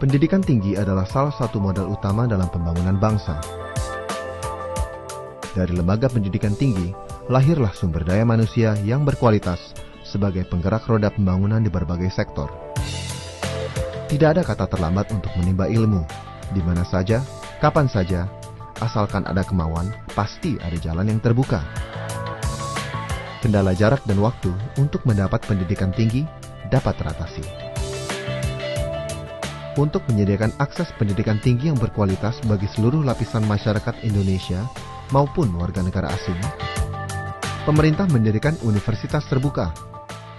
Pendidikan tinggi adalah salah satu modal utama dalam pembangunan bangsa. Dari lembaga pendidikan tinggi, lahirlah sumber daya manusia yang berkualitas sebagai penggerak roda pembangunan di berbagai sektor. Tidak ada kata terlambat untuk menimba ilmu. Di mana saja, kapan saja, asalkan ada kemauan, pasti ada jalan yang terbuka. Kendala jarak dan waktu untuk mendapat pendidikan tinggi dapat teratasi. Untuk menyediakan akses pendidikan tinggi yang berkualitas bagi seluruh lapisan masyarakat Indonesia maupun warga negara asing, pemerintah mendirikan universitas terbuka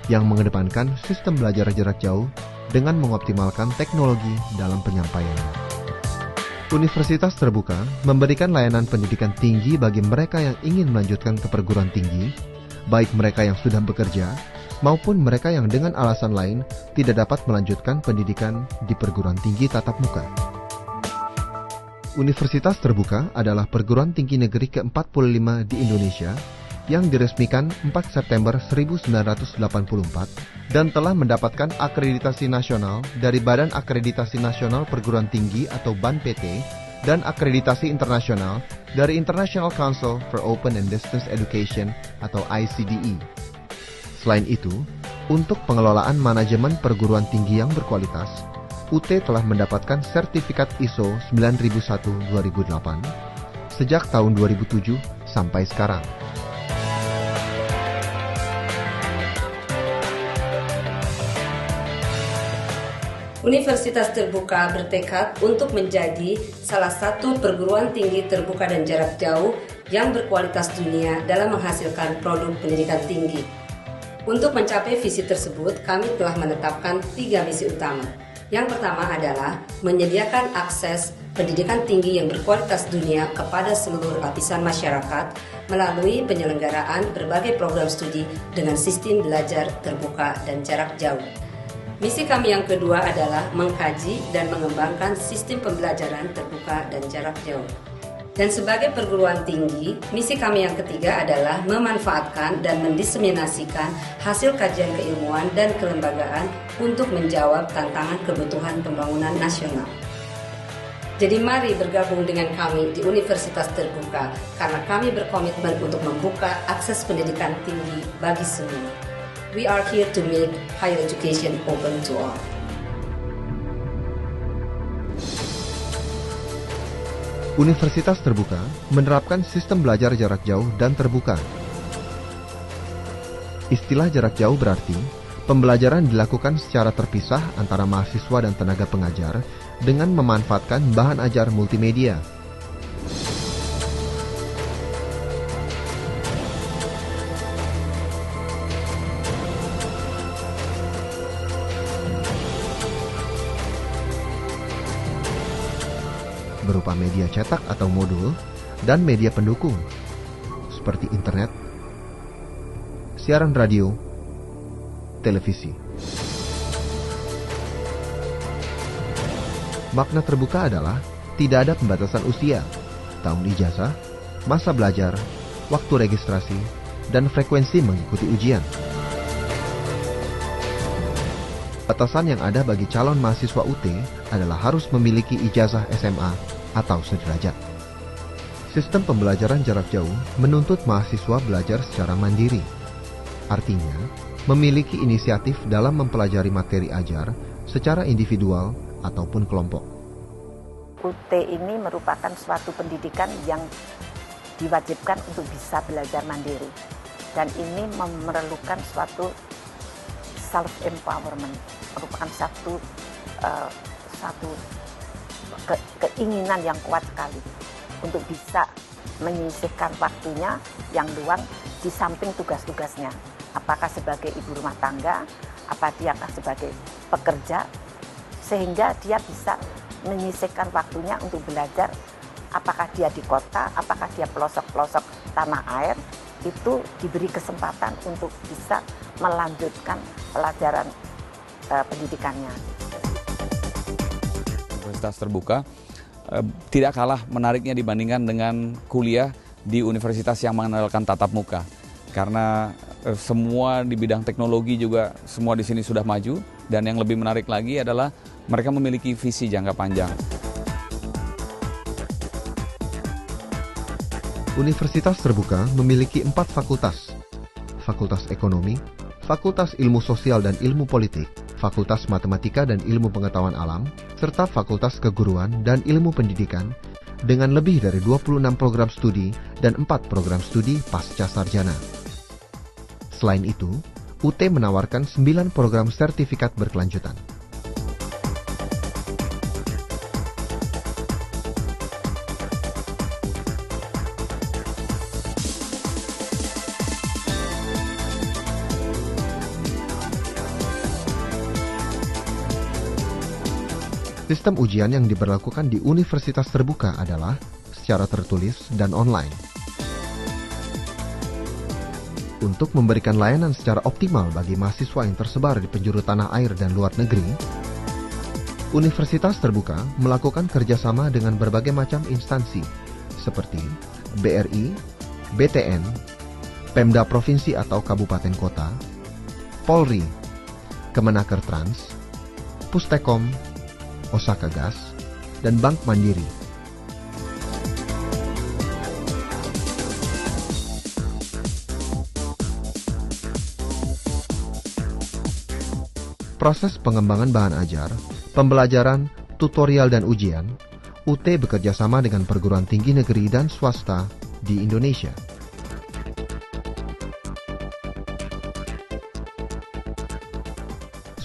yang mengedepankan sistem belajar jarak jauh dengan mengoptimalkan teknologi dalam penyampaiannya. Universitas terbuka memberikan layanan pendidikan tinggi bagi mereka yang ingin melanjutkan ke perguruan tinggi, baik mereka yang sudah bekerja maupun mereka yang dengan alasan lain tidak dapat melanjutkan pendidikan di perguruan tinggi tatap muka. Universitas terbuka adalah perguruan tinggi negeri ke-45 di Indonesia yang diresmikan 4 September 1984 dan telah mendapatkan akreditasi nasional dari Badan Akreditasi Nasional Perguruan Tinggi atau BAN-PT dan akreditasi internasional dari International Council for Open and Distance Education atau ICDE. Selain itu, untuk pengelolaan manajemen perguruan tinggi yang berkualitas, UT telah mendapatkan sertifikat ISO 9001-2008 sejak tahun 2007 sampai sekarang. Universitas Terbuka bertekad untuk menjadi salah satu perguruan tinggi terbuka dan jarak jauh yang berkualitas dunia dalam menghasilkan produk pendidikan tinggi. Untuk mencapai visi tersebut, kami telah menetapkan 3 misi utama. Yang pertama adalah menyediakan akses pendidikan tinggi yang berkualitas dunia kepada seluruh lapisan masyarakat melalui penyelenggaraan berbagai program studi dengan sistem belajar terbuka dan jarak jauh. Misi kami yang kedua adalah mengkaji dan mengembangkan sistem pembelajaran terbuka dan jarak jauh. Dan sebagai perguruan tinggi, misi kami yang ketiga adalah memanfaatkan dan mendiseminasikan hasil kajian keilmuan dan kelembagaan untuk menjawab tantangan kebutuhan pembangunan nasional. Jadi mari bergabung dengan kami di Universitas Terbuka karena kami berkomitmen untuk membuka akses pendidikan tinggi bagi semua. We are here to make higher education open to all. Universitas Terbuka menerapkan sistem belajar jarak jauh dan terbuka. Istilah jarak jauh berarti pembelajaran dilakukan secara terpisah antara mahasiswa dan tenaga pengajar dengan memanfaatkan bahan ajar multimedia. Berupa media cetak atau modul dan media pendukung seperti internet, siaran radio, televisi. Makna terbuka adalah tidak ada pembatasan usia, tahun ijazah, masa belajar, waktu registrasi, dan frekuensi mengikuti ujian. Batasan yang ada bagi calon mahasiswa UT adalah harus memiliki ijazah SMA atau sederajat. Sistem pembelajaran jarak jauh menuntut mahasiswa belajar secara mandiri. Artinya, memiliki inisiatif dalam mempelajari materi ajar secara individual ataupun kelompok. UT ini merupakan suatu pendidikan yang diwajibkan untuk bisa belajar mandiri. Dan ini memerlukan suatu self-empowerment, merupakan satu keinginan yang kuat sekali. untuk bisa menyisihkan waktunya yang luang di samping tugas-tugasnya. Apakah sebagai ibu rumah tangga, apa dia sebagai pekerja, sehingga dia bisa menyisihkan waktunya untuk belajar. Apakah dia di kota, apakah dia pelosok-pelosok tanah air, itu diberi kesempatan untuk bisa melanjutkan pelajaran pendidikannya. Universitas terbuka tidak kalah menariknya dibandingkan dengan kuliah di universitas yang mengandalkan tatap muka. Karena semua di bidang teknologi juga semua di sini sudah maju, dan yang lebih menarik lagi adalah mereka memiliki visi jangka panjang. Universitas terbuka memiliki 4 fakultas: Fakultas Ekonomi, Fakultas Ilmu Sosial dan Ilmu Politik, Fakultas Matematika dan Ilmu Pengetahuan Alam, serta Fakultas Keguruan dan Ilmu Pendidikan dengan lebih dari 26 program studi dan 4 program studi pasca sarjana. Selain itu, UT menawarkan 9 program sertifikat berkelanjutan. Sistem ujian yang diberlakukan di universitas terbuka adalah secara tertulis dan online. Untuk memberikan layanan secara optimal bagi mahasiswa yang tersebar di penjuru tanah air dan luar negeri, universitas terbuka melakukan kerjasama dengan berbagai macam instansi seperti BRI, BTN, Pemda Provinsi atau Kabupaten Kota, Polri, Kemenaker Trans, Pustekom, Osaka Gas, dan Bank Mandiri. Proses pengembangan bahan ajar, pembelajaran, tutorial dan ujian, UT bekerja sama dengan perguruan tinggi negeri dan swasta di Indonesia.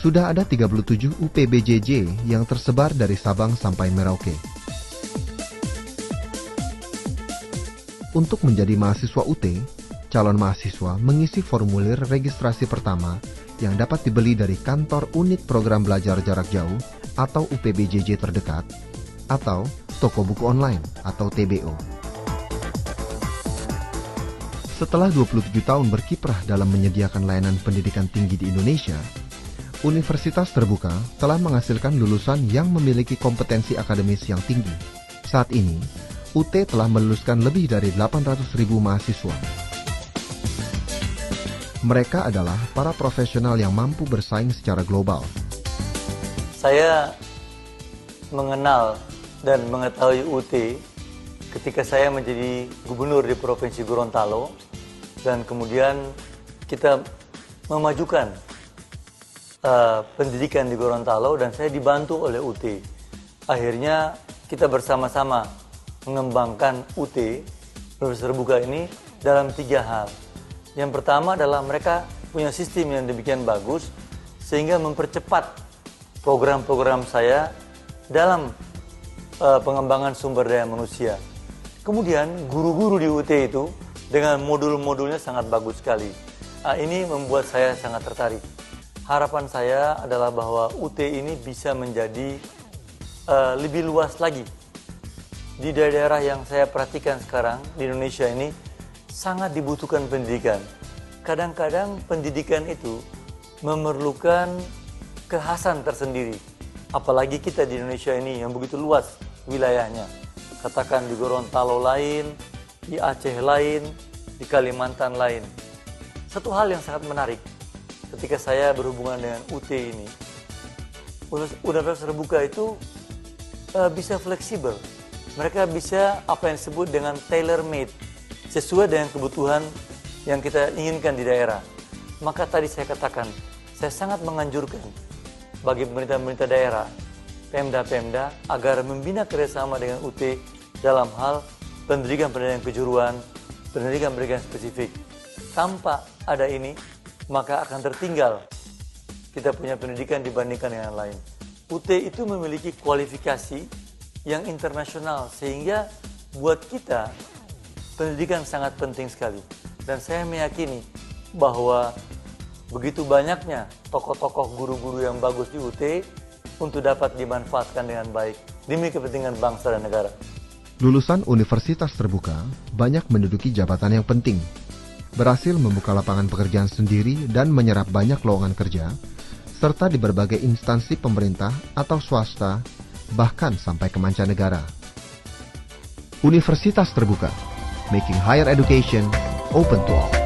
Sudah ada 37 UPBJJ yang tersebar dari Sabang sampai Merauke. Untuk menjadi mahasiswa UT, calon mahasiswa mengisi formulir registrasi pertama yang dapat dibeli dari kantor unit program belajar jarak jauh atau UPBJJ terdekat, atau toko buku online atau TBO. Setelah 27 tahun berkiprah dalam menyediakan layanan pendidikan tinggi di Indonesia, Universitas terbuka telah menghasilkan lulusan yang memiliki kompetensi akademis yang tinggi. Saat ini, UT telah meluluskan lebih dari 800.000 mahasiswa. Mereka adalah para profesional yang mampu bersaing secara global. Saya mengenal dan mengetahui UT ketika saya menjadi gubernur di Provinsi Gorontalo, dan kemudian kita memajukan pendidikan di Gorontalo, dan saya dibantu oleh UT. Akhirnya kita bersama-sama mengembangkan UT, Universitas Terbuka ini, dalam 3 hal. Yang pertama adalah mereka punya sistem yang demikian bagus sehingga mempercepat program-program saya dalam pengembangan sumber daya manusia. Kemudian guru-guru di UT itu dengan modul-modulnya sangat bagus sekali. Ini membuat saya sangat tertarik. Harapan saya adalah bahwa UT ini bisa menjadi lebih luas lagi. Di daerah yang saya perhatikan sekarang di Indonesia ini sangat dibutuhkan pendidikan. Kadang-kadang pendidikan itu memerlukan kekhasan tersendiri. Apalagi kita di Indonesia ini yang begitu luas wilayahnya. Katakan di Gorontalo lain, di Aceh lain, di Kalimantan lain. Satu hal yang sangat menarik, ketika saya berhubungan dengan UT ini, Universitas Terbuka itu bisa fleksibel. Mereka bisa apa yang disebut dengan tailor-made, sesuai dengan kebutuhan yang kita inginkan di daerah. Maka tadi saya katakan, saya sangat menganjurkan bagi pemerintah-pemerintah daerah, Pemda-Pemda, agar membina kerjasama dengan UT dalam hal pendidikan-pendidikan kejuruan, pendidikan-pendidikan spesifik. Tanpa ada ini, maka akan tertinggal kita punya pendidikan dibandingkan dengan lain. UT itu memiliki kualifikasi yang internasional, sehingga buat kita pendidikan sangat penting sekali. Dan saya meyakini bahwa begitu banyaknya tokoh-tokoh guru-guru yang bagus di UT untuk dapat dimanfaatkan dengan baik demi kepentingan bangsa dan negara. Lulusan universitas terbuka banyak menduduki jabatan yang penting, berhasil membuka lapangan pekerjaan sendiri dan menyerap banyak lowongan kerja, serta di berbagai instansi pemerintah atau swasta, bahkan sampai ke mancanegara. Universitas terbuka, making higher education open to all.